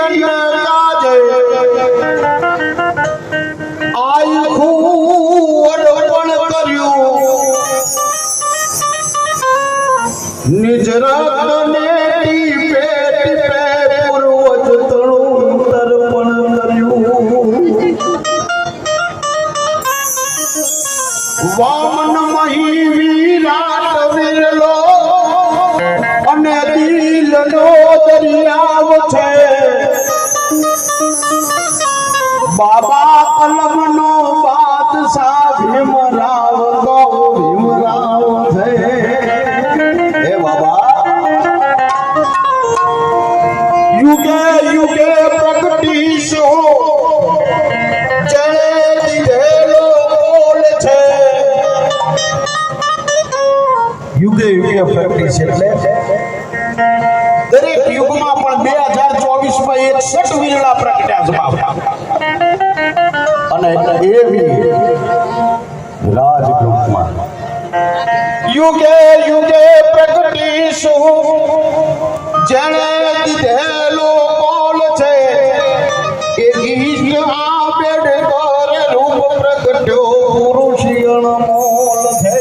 અને કાજે આખું અર્પણ કર્યું નિજ રક્તને ટીપે ટીપે પૂર્વજ તણું તર્પણ કર્યું વામન મહી વિરાટ વિરલો અને દિલનો દરિયાવ છે બાબા કલમનો બાદશાહ ભીમરાવ ગો ભીમરાવ છે હે બાબા યુગે યુગે પ્રગટીશો જણે દીધેલો બોલ છે યુગે યુગે પ્રેક્ટિસ એટલે દરેક યુગમાં પણ 2024 માં 61 વીરલા પ્રગટ્યા છે બાપા અને એવી રાજગૃહમાં યુગે યુગે પ્રગટીશું જેણે દીધેલો બોલ છે એ ગીત આંબેડકર રૂપ પ્રગટ્યો પુરુષિયણ મોલ છે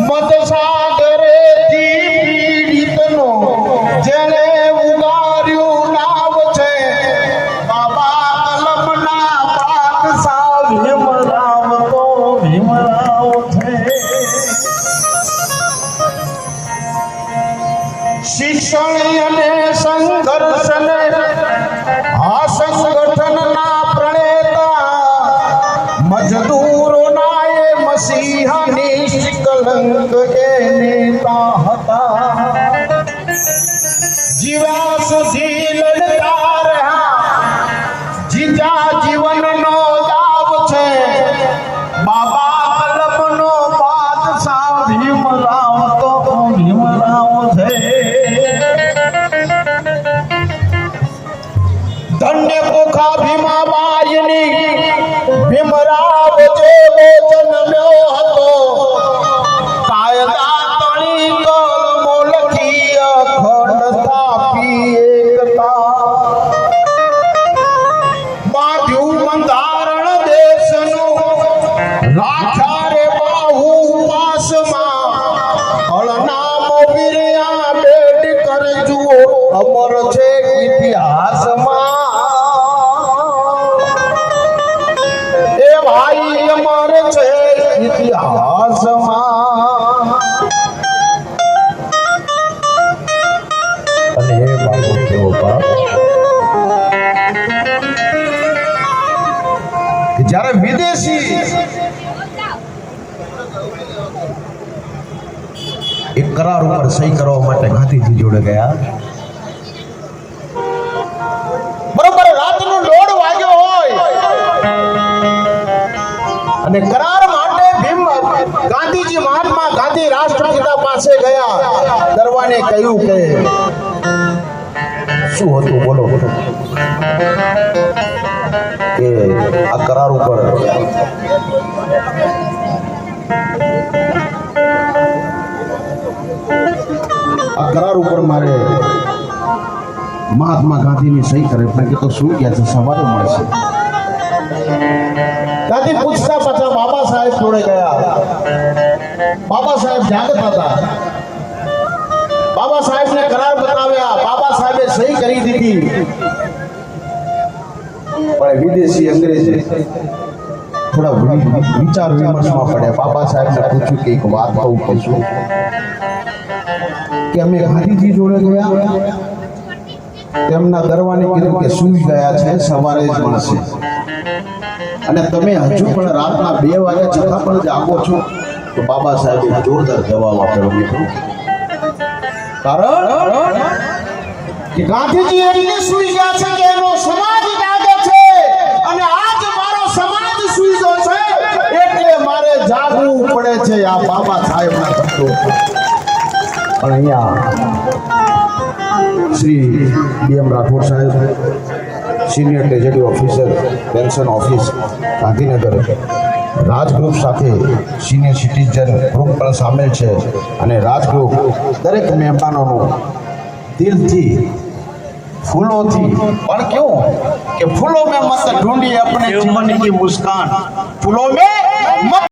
મત સાગરે પીડિતનો જેને ઉગાર્યું નાવ છે બાબા કલમના બાદશાહ ભીમરાવ તો ભીમરાવ છે શિક્ષણ અને સંઘર્ષને આ સંગઠનના પ્રણેતા મજદૂરોના એ મસીહા નિષ્કલંક એ નેતા હતા જીવા સુધી લડતા રહ્યા જીજા જીવનનો દાવ છે બાબા કલમનો બાદશાહ ભીમરાવ તો ભીમરાવ છે ધન્ય પોખા ભીમાબાઈની ભીમરાવ જેવો જન્મ્યો હતો કાયદા તણી કલમો લખી અખંડ સ્થાપી એકતા બાંધ્યું બંધારણ દેશનું રાખ્યા રે બાહુ પાસમાં અળનામ વીર આંબેડકર જુઓ અમર છે ઇતિહાસમાં એ ભાઈ અમર છે ઇતિહાસમાં અને એ બાબુ કેવો બાપ જ્યારે વિદેશી એક કરાર ઉપર સહી કરવા માટે ગાંધીજી જોડે ગયા બરોબર રાતનો 1:30 વાગ્યો હોય અને કરાર માટે ગાંધીજી મહાત્મા ગાંધી રાષ્ટ્રપિતા પાસે ગયા દરવાને કહ્યું કે શું હતું બોલો કે આ કરાર ઉપર મારે મહાત્મા ગાંધીની સહી કરે એટલે કે તો શું કહે છે સવારે મળશે ગાંધી પૂછતા પાછા બાબા સાહેબ જોડે ગયા બાબા સાહેબ જાગતા હતા બાબા સાહેબને કરાર બતાવ્યા બાબા સાહેબે સહી કરી દીધી પણ વિદેશી અંગ્રેજ થોડા વિચાર વિમર્શમાં પડ્યા બાબા સાહેબને પૂછ્યું કે એક વાત કહું કશું કે અમે ગાંધીજી જોડે ગયા તેમના દરવાને કીધું કે સૂઈ ગયા છે સવારે જ મળશે અને તમે હજુ પણ રાતના 2 વાગ્યા છતાં પણ જાગો છો તો બાબા સાહેબે જોરદાર જવાબ આપ્યો મિત્રો કારણ કે ગાંધીજી એટલે સૂઈ ગયા છે કે એનો સમાજ જાગે છે અને આજ મારો સમાજ સૂઈ ગયો છે એટલે મારે જાગવું પડે છે આ બાબા સાહેબના શબ્દો પણ અહીંયા શ્રી BM રાઠોડ સાહેબ senior treasury officer pension office Gandhinagar Rajgriha સાથે સિનિયર સિટીઝન ગ્રુપ પણ સામેલ છે અને રાજગૃહ દરેક મહેમાનોનું दिलથી फूलों थी पर क्यों कि फूलों में मत ढूंढिए अपने जीवन की मुस्कान फूलों में मत